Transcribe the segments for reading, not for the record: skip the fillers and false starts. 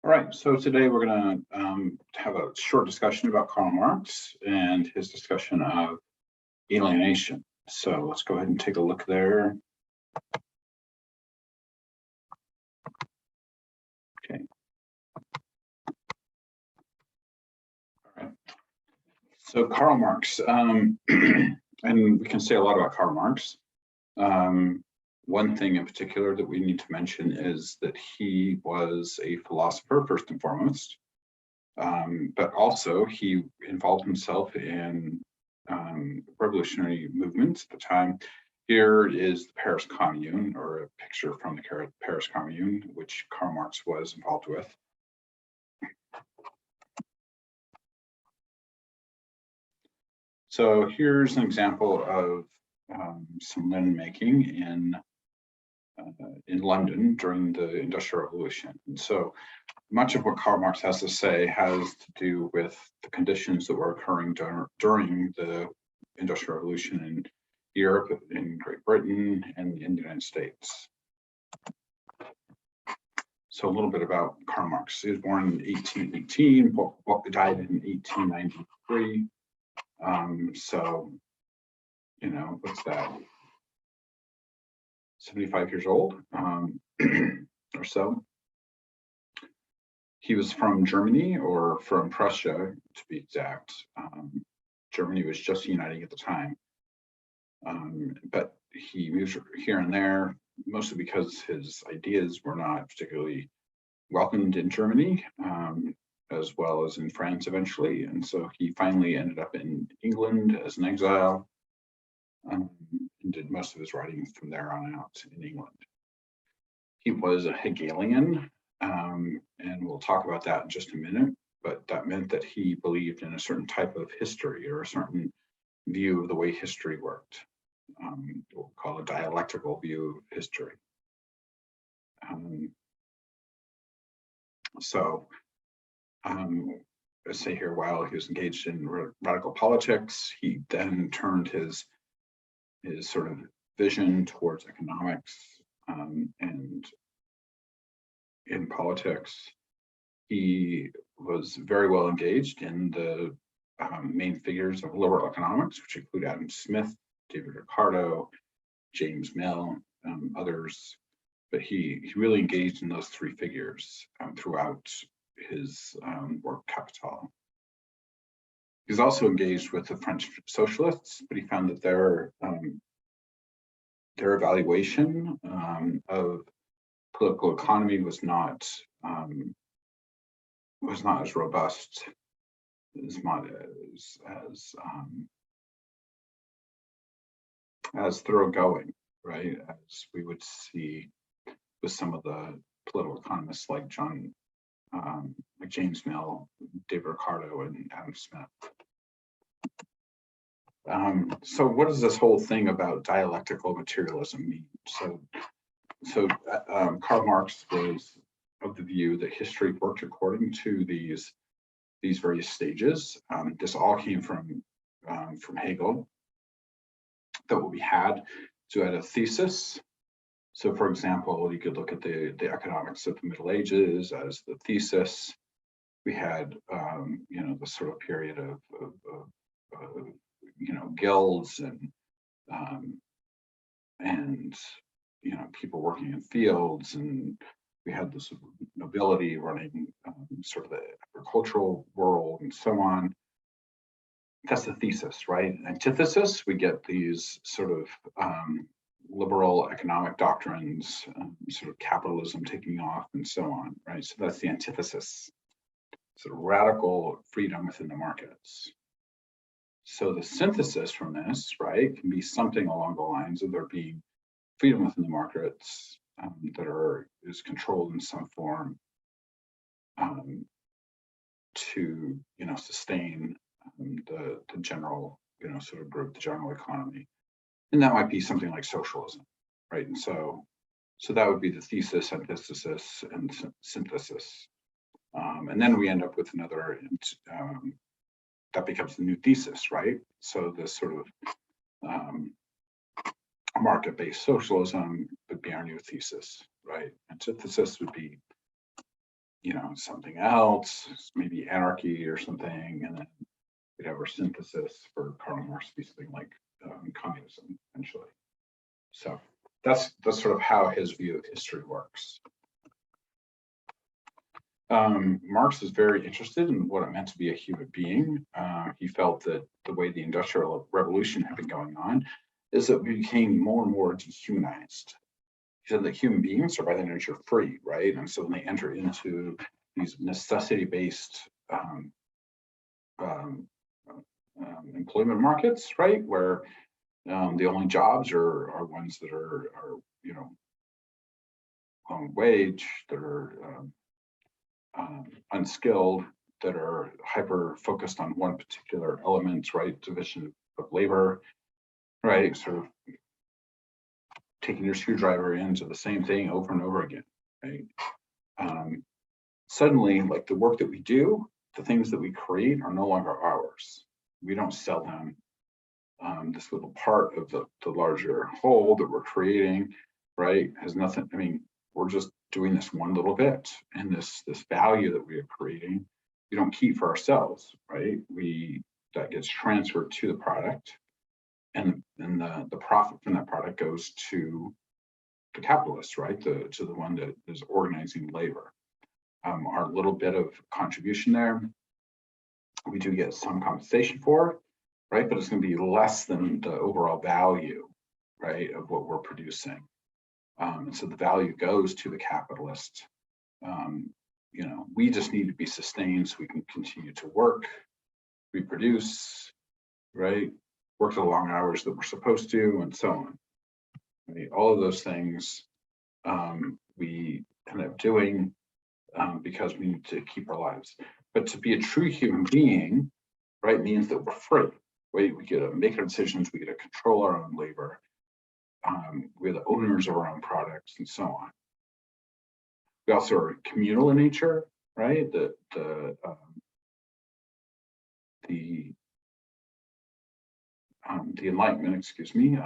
All right, so today we're going to have a short discussion about Karl Marx and his discussion of alienation. So let's go ahead and take a look there. Okay. All right. So Karl Marx, and we can say a lot about Karl Marx. One thing in particular that we need to mention is that he was a philosopher first and foremost, but also he involved himself in revolutionary movements at the time. Here is the Paris Commune, or a picture from the Paris Commune, which Karl Marx was involved with. So here's an example of some linen making in London during the Industrial Revolution. And so much of what Karl Marx has to say has to do with the conditions that were occurring during the Industrial Revolution in Europe, in Great Britain, and in the United States. So a little bit about Karl Marx. He was born in 1818, died in 1893. So, you know, what's that? 75 years old or so. He was from Germany, or from Prussia to be exact. Germany was just uniting at the time. But he moved here and there, mostly because his ideas were not particularly welcomed in Germany, as well as in France eventually. And so he finally ended up in England as an exile, and did most of his writing from there on out in England. He was a Hegelian, and we'll talk about that in just a minute, but that meant that he believed in a certain type of history, or a certain view of the way history worked. We'll call it a dialectical view of history. Let's say here, while he was engaged in radical politics, he then turned his sort of vision towards economics, and in politics. He was very well engaged in the main figures of liberal economics, which include Adam Smith, David Ricardo, James Mill, others. But he really engaged in those three figures throughout his work Capital. He's also engaged with the French socialists, but he found that their evaluation of political economy was not as robust, as thoroughgoing, right, as we would see with some of the political economists like James Mill, David Ricardo, and Adam Smith. So what does this whole thing about dialectical materialism mean? So Karl Marx was of the view that history worked according to these various stages. This all came from Hegel. That what we had, so we had a thesis. So for example, you could look at the economics of the Middle Ages as the thesis. We had the sort of period of guilds and people working in fields, and we had this nobility running sort of the agricultural world and so on. That's the thesis, right? Antithesis, we get these sort of liberal economic doctrines, sort of capitalism taking off and so on, right? So that's the antithesis, sort of radical freedom within the markets. So the synthesis from this, right, can be something along the lines of there being freedom within the markets that is controlled in some form to sustain the general sort of group, the general economy, and that might be something like socialism, right? And so that would be the thesis, antithesis, and synthesis, and then we end up with another. That becomes the new thesis, right? So this sort of market-based socialism would be our new thesis, right? Antithesis would be something else, maybe anarchy or something, and then we'd have our synthesis for Karl Marx to be something like communism, eventually. So that's sort of how his view of history works. Marx is very interested in what it meant to be a human being. He felt that the way the Industrial Revolution had been going on is that we became more and more dehumanized. He said that human beings are by their nature free, right? And so when they enter into these necessity-based employment markets, right, where the only jobs are ones that are low wage, that are unskilled, that are hyper focused on one particular element, right, division of labor, right, sort of taking your screwdriver into the same thing over and over again, right? Suddenly, like the work that we do, the things that we create are no longer ours. We don't sell them. This little part of the larger whole that we're creating, right, has nothing. I mean, we're just doing this one little bit, and this value that we are creating, we don't keep for ourselves, right? That gets transferred to the product, and the profit from that product goes to the capitalist, right? To the one that is organizing labor. Our little bit of contribution there, we do get some compensation for, right? But it's going to be less than the overall value, right, of what we're producing. And so the value goes to the capitalist. We just need to be sustained so we can continue to work, reproduce, right? Work the long hours that we're supposed to, and so on. Right? All of those things we end up doing because we need to keep our lives. But to be a true human being, right, means that we're free. Right? We get to make our decisions, we get to control our own labor. We're the owners of our own products, and so on. We also are communal in nature, right? The Enlightenment, excuse me,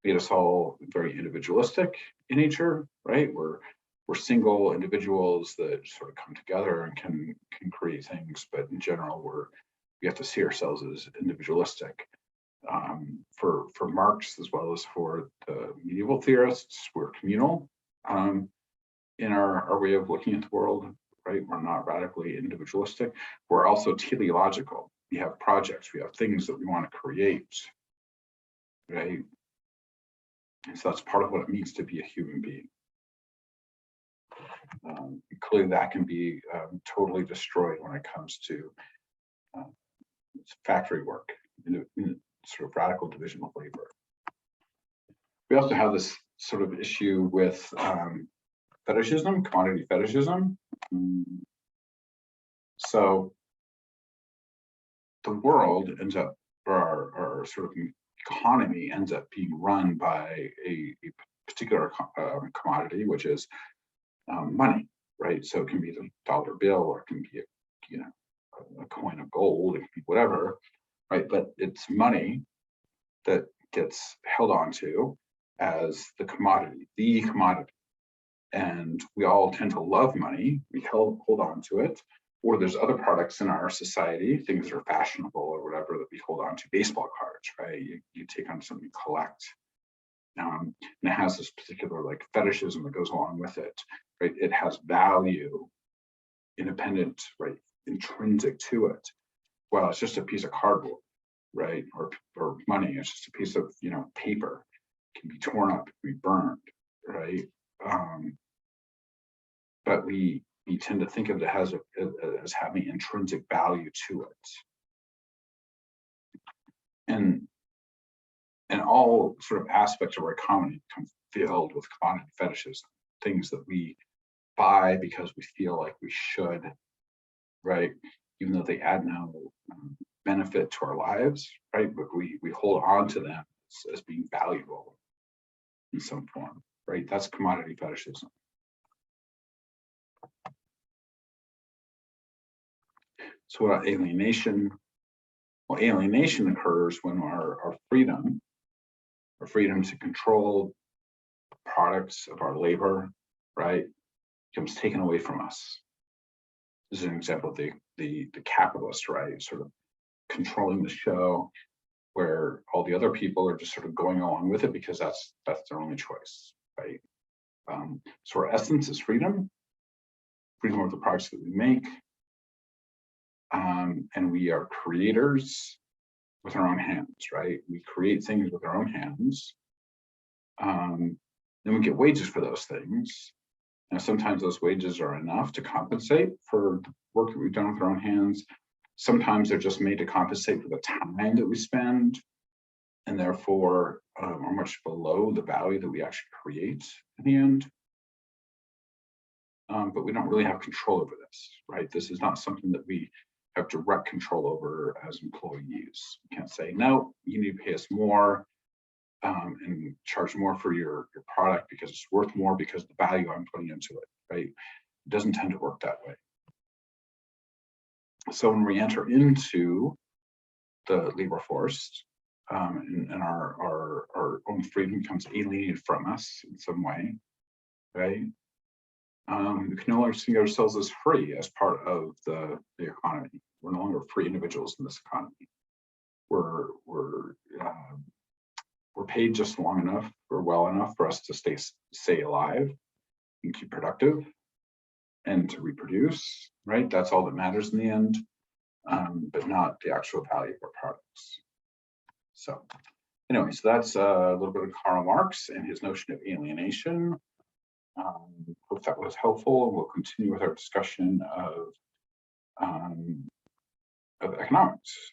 made us all very individualistic in nature, right? We're single individuals that sort of come together and can create things, but in general, we have to see ourselves as individualistic. For Marx, as well as for the medieval theorists, we're communal in our way of looking at the world, right? We're not radically individualistic. We're also teleological. We have projects, we have things that we want to create, right? And so that's part of what it means to be a human being. Clearly that can be totally destroyed when it comes to factory work, in sort of radical division of labor. We also have this sort of issue with fetishism, commodity fetishism. So the world ends up, or our sort of economy ends up being run by a particular commodity, which is money, right? So it can be the dollar bill, or it can be a coin of gold, it can be whatever, right? But it's money that gets held on to as the commodity. And we all tend to love money. We hold on to it. Or there's other products in our society, things that are fashionable or whatever, that we hold on to. Baseball cards, right? You take on something you collect. And it has this particular like fetishism that goes along with it, right? It has value, independent, right? Intrinsic to it. Well, it's just a piece of cardboard, right? Or money. It's just a piece of paper. It can be torn up, it can be burned, right? But we tend to think of it as having intrinsic value to it. And all sort of aspects of our economy become filled with commodity fetishism, things that we buy because we feel like we should, right? Even though they add no benefit to our lives, right? But we hold on to them as being valuable in some form, right? That's commodity fetishism. So what about alienation? Well, alienation occurs when our freedom to control products of our labor, right, becomes taken away from us. This is an example of the capitalist, right? Sort of controlling the show, where all the other people are just sort of going along with it because that's their only choice, right? So our essence is freedom of the products that we make, and we are creators with our own hands, right? We create things with our own hands. Then we get wages for those things. And sometimes those wages are enough to compensate for the work that we've done with our own hands. Sometimes they're just made to compensate for the time that we spend, and therefore are much below the value that we actually create in the end. But we don't really have control over this, right? This is not something that we have direct control over as employees. You can't say, no, you need to pay us more and charge more for your product because it's worth more because of the value I'm putting into it, right? It doesn't tend to work that way. So when we enter into the labor force and our own freedom becomes alienated from us in some way, right? We can no longer see ourselves as free as part of the economy. We're no longer free individuals in this economy. We're paid just long enough or well enough for us to stay alive and keep productive and to reproduce, right? That's all that matters in the end, but not the actual value of our products. So anyway, so that's a little bit of Karl Marx and his notion of alienation. Hope that was helpful. We'll continue with our discussion of economics.